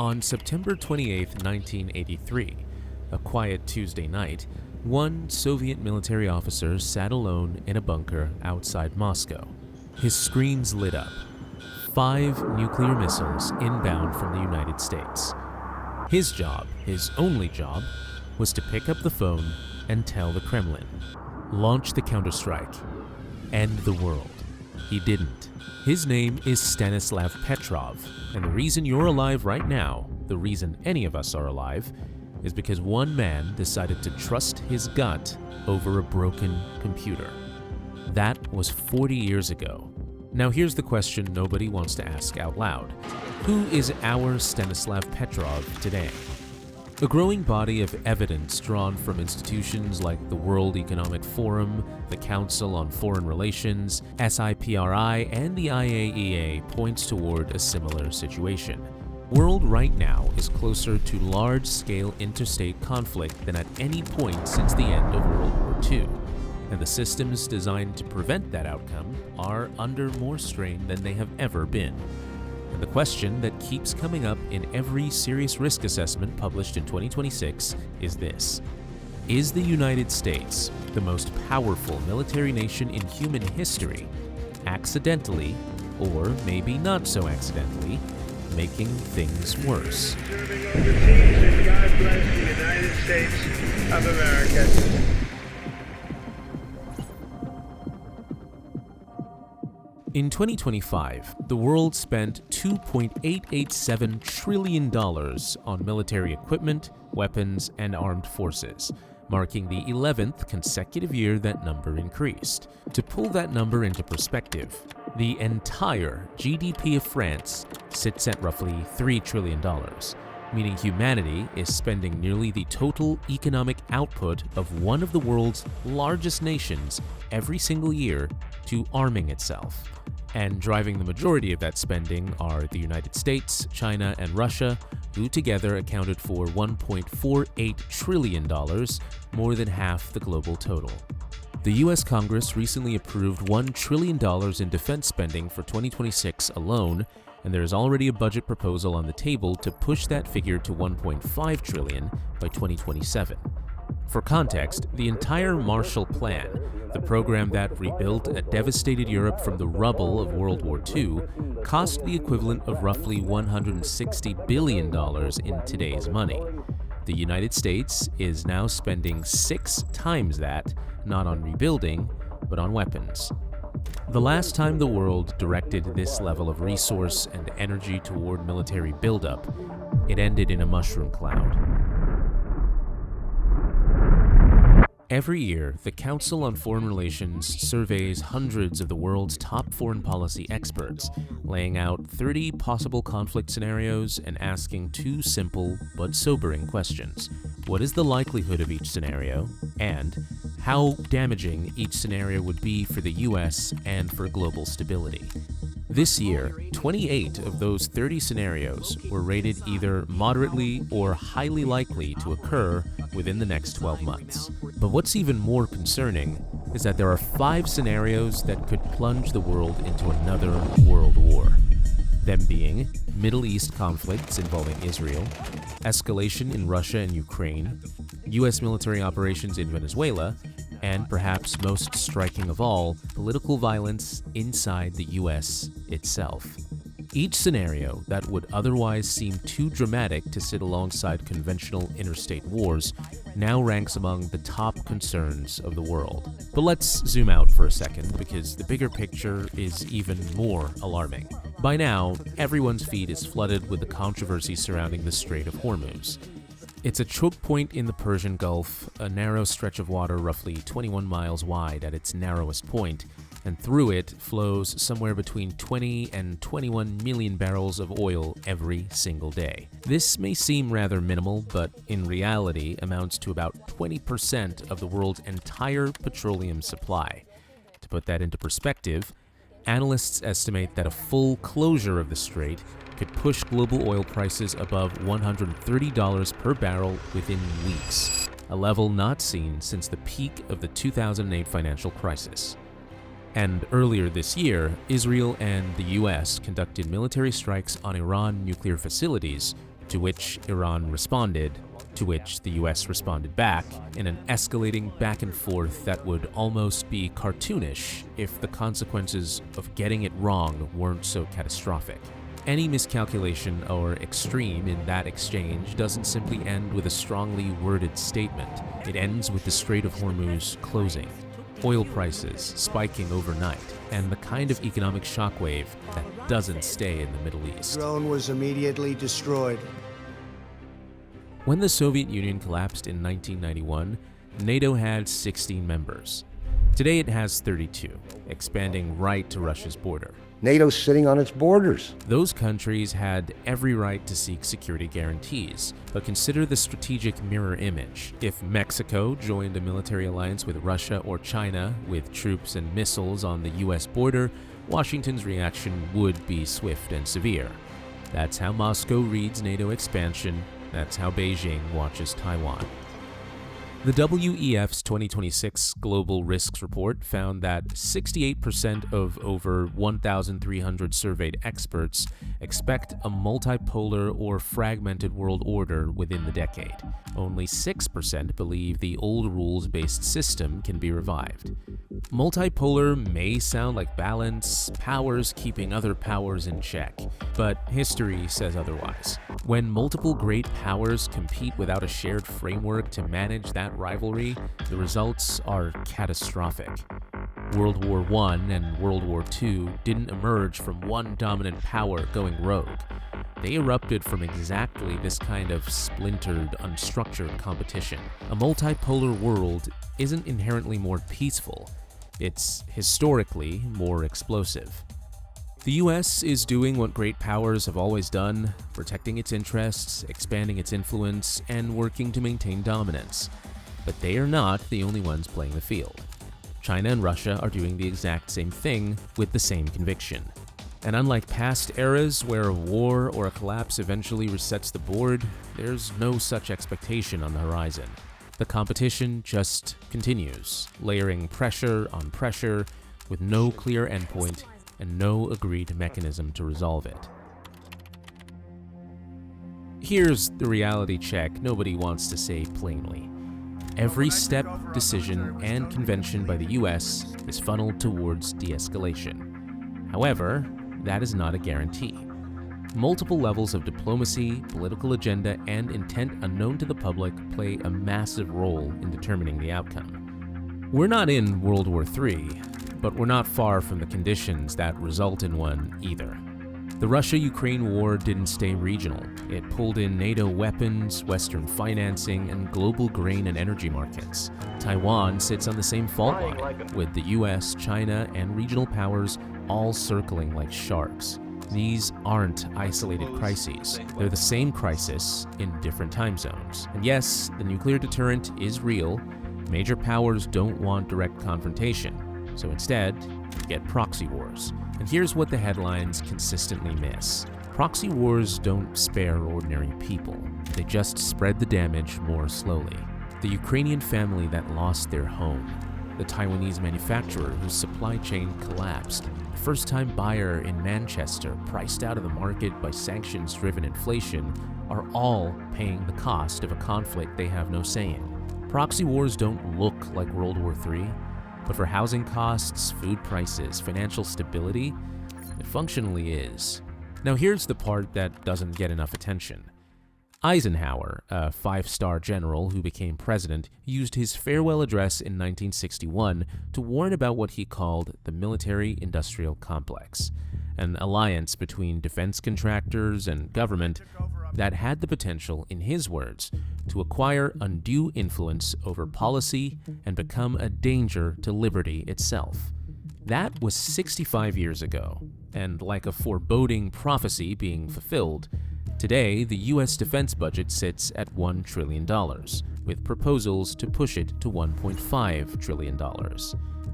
On September 28, 1983, a quiet Tuesday night, one Soviet military officer sat alone in a bunker outside Moscow. His screens lit up. 5 nuclear missiles inbound from the United States. His job, his only job, was to pick up the phone and tell the Kremlin, launch the counterstrike, end the world. He didn't. His name is Stanislav Petrov, and the reason you're alive right now, the reason any of us are alive, is because one man decided to trust his gut over a broken computer. That was 40 years ago. Now here's the question nobody wants to ask out loud. Who is our Stanislav Petrov today? A growing body of evidence drawn from institutions like the World Economic Forum, the Council on Foreign Relations, SIPRI, and the IAEA points toward a similar situation. World right now is closer to large-scale interstate conflict than at any point since the end of World War II. And the systems designed to prevent that outcome are under more strain than they have ever been. And the question that keeps coming up in every serious risk assessment published in 2026 is this: is the United States, the most powerful military nation in human history, accidentally, or maybe not so accidentally, making things worse? Overseas, and God bless the United States of America. In 2025, the world spent $2.887 trillion on military equipment, weapons, and armed forces, marking the 11th consecutive year that number increased. To pull that number into perspective, the entire GDP of France sits at roughly $3 trillion, meaning humanity is spending nearly the total economic output of one of the world's largest nations every single year to arming itself. And driving the majority of that spending are the United States, China, and Russia, who together accounted for $1.48 trillion, more than half the global total. The US Congress recently approved $1 trillion in defense spending for 2026 alone, and there is already a budget proposal on the table to push that figure to $1.5 trillion by 2027. For context, the entire Marshall Plan, the program that rebuilt a devastated Europe from the rubble of World War II, cost the equivalent of roughly $160 billion in today's money. The United States is now spending 6 times that, not on rebuilding, but on weapons. The last time the world directed this level of resource and energy toward military buildup, it ended in a mushroom cloud. Every year, the Council on Foreign Relations surveys hundreds of the world's top foreign policy experts, laying out 30 possible conflict scenarios and asking 2 simple but sobering questions. What is the likelihood of each scenario? And how damaging each scenario would be for the US and for global stability? This year, 28 of those 30 scenarios were rated either moderately or highly likely to occur within the next 12 months. But what's even more concerning is that there are 5 scenarios that could plunge the world into another world war. Them being Middle East conflicts involving Israel, escalation in Russia and Ukraine, US military operations in Venezuela, and perhaps most striking of all, political violence inside the US itself. Each scenario that would otherwise seem too dramatic to sit alongside conventional interstate wars now ranks among the top concerns of the world. But let's zoom out for a second, because the bigger picture is even more alarming. By now, everyone's feed is flooded with the controversy surrounding the Strait of Hormuz. It's a choke point in the Persian Gulf, a narrow stretch of water roughly 21 miles wide at its narrowest point, and through it flows somewhere between 20 and 21 million barrels of oil every single day. This may seem rather minimal, but in reality amounts to about 20% of the world's entire petroleum supply. To put that into perspective, analysts estimate that a full closure of the strait could push global oil prices above $130 per barrel within weeks, a level not seen since the peak of the 2008 financial crisis. And earlier this year, Israel and the US conducted military strikes on Iran nuclear facilities, to which Iran responded, to which the US responded back, in an escalating back and forth that would almost be cartoonish if the consequences of getting it wrong weren't so catastrophic. Any miscalculation or extreme in that exchange doesn't simply end with a strongly worded statement. It ends with the Strait of Hormuz closing, oil prices spiking overnight, and the kind of economic shockwave that doesn't stay in the Middle East. The drone was immediately destroyed. When the Soviet Union collapsed in 1991, NATO had 16 members. Today it has 32, expanding right to Russia's border. NATO's sitting on its borders. Those countries had every right to seek security guarantees, but consider the strategic mirror image. If Mexico joined a military alliance with Russia or China with troops and missiles on the US border, Washington's reaction would be swift and severe. That's how Moscow reads NATO expansion. That's how Beijing watches Taiwan. The WEF's 2026 Global Risks Report found that 68% of over 1,300 surveyed experts expect a multipolar or fragmented world order within the decade. Only 6% believe the old rules-based system can be revived. Multipolar may sound like balance, powers keeping other powers in check, but history says otherwise. When multiple great powers compete without a shared framework to manage that rivalry, the results are catastrophic. World War I and World War II didn't emerge from one dominant power going rogue. They erupted from exactly this kind of splintered, unstructured competition. A multipolar world isn't inherently more peaceful. It's historically more explosive. The US is doing what great powers have always done, protecting its interests, expanding its influence, and working to maintain dominance. But they are not the only ones playing the field. China and Russia are doing the exact same thing with the same conviction. And unlike past eras where a war or a collapse eventually resets the board, there's no such expectation on the horizon. The competition just continues, layering pressure on pressure with no clear endpoint and no agreed mechanism to resolve it. Here's the reality check nobody wants to say plainly. Every step, decision, and convention by the US is funneled towards de-escalation. However, that is not a guarantee. Multiple levels of diplomacy, political agenda, and intent unknown to the public play a massive role in determining the outcome. We're not in World War III, but we're not far from the conditions that result in one either. The Russia-Ukraine war didn't stay regional. It pulled in NATO weapons, Western financing, and global grain and energy markets. Taiwan sits on the same fault line, with the US, China, and regional powers all circling like sharks. These aren't isolated crises. They're the same crisis in different time zones. And yes, the nuclear deterrent is real. Major powers don't want direct confrontation. So instead, you get proxy wars. And here's what the headlines consistently miss. Proxy wars don't spare ordinary people. They just spread the damage more slowly. The Ukrainian family that lost their home, the Taiwanese manufacturer whose supply chain collapsed, the first-time buyer in Manchester priced out of the market by sanctions-driven inflation, are all paying the cost of a conflict they have no say in. Proxy wars don't look like World War III, but for housing costs, food prices, financial stability, it functionally is. Now here's the part that doesn't get enough attention. Eisenhower, a five-star general who became president, used his farewell address in 1961 to warn about what he called the military-industrial complex, an alliance between defense contractors and government that had the potential, in his words, to acquire undue influence over policy and become a danger to liberty itself. That was 65 years ago, and like a foreboding prophecy being fulfilled, today the US defense budget sits at $1 trillion, with proposals to push it to $1.5 trillion.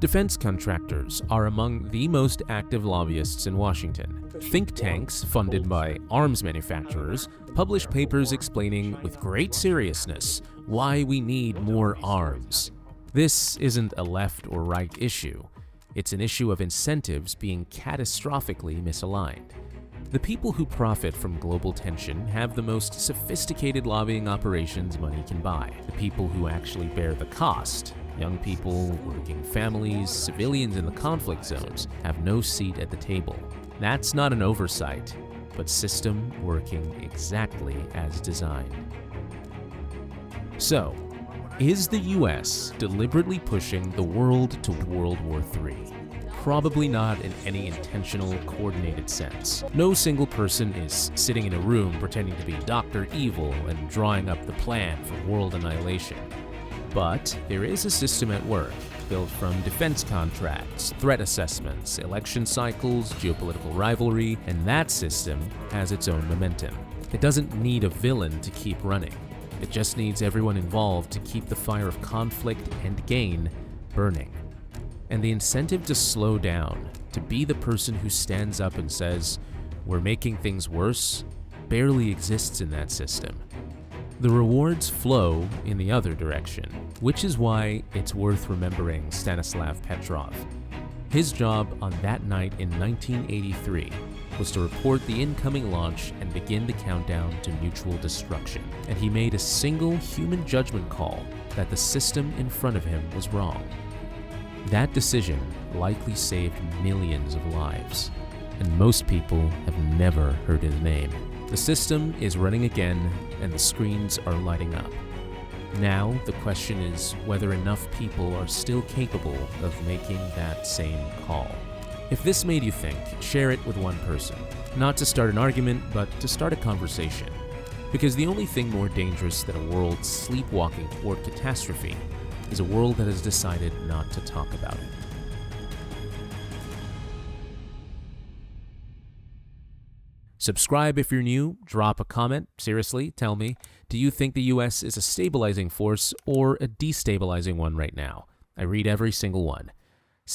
Defense contractors are among the most active lobbyists in Washington. Think tanks funded by arms manufacturers publish papers explaining with great seriousness why we need more arms. This isn't a left or right issue. It's an issue of incentives being catastrophically misaligned. The people who profit from global tension have the most sophisticated lobbying operations money can buy. The people who actually bear the cost, young people, working families, civilians in the conflict zones, have no seat at the table. That's not an oversight, but system working exactly as designed. So, is the US deliberately pushing the world to World War III? Probably not in any intentional, coordinated sense. No single person is sitting in a room pretending to be Dr. Evil and drawing up the plan for world annihilation. But there is a system at work, built from defense contracts, threat assessments, election cycles, geopolitical rivalry, and that system has its own momentum. It doesn't need a villain to keep running. It just needs everyone involved to keep the fire of conflict and gain burning. And the incentive to slow down, to be the person who stands up and says, "We're making things worse," barely exists in that system. The rewards flow in the other direction, which is why it's worth remembering Stanislav Petrov. His job on that night in 1983 was to report the incoming launch and begin the countdown to mutual destruction. And he made a single human judgment call that the system in front of him was wrong. That decision likely saved millions of lives, and most people have never heard his name. The system is running again, and the screens are lighting up. Now, the question is whether enough people are still capable of making that same call. If this made you think, share it with one person. Not to start an argument, but to start a conversation. Because the only thing more dangerous than a world sleepwalking toward catastrophe is a world that has decided not to talk about it. Subscribe if you're new, drop a comment, seriously, tell me, do you think the US is a stabilizing force or a destabilizing one right now? I read every single one.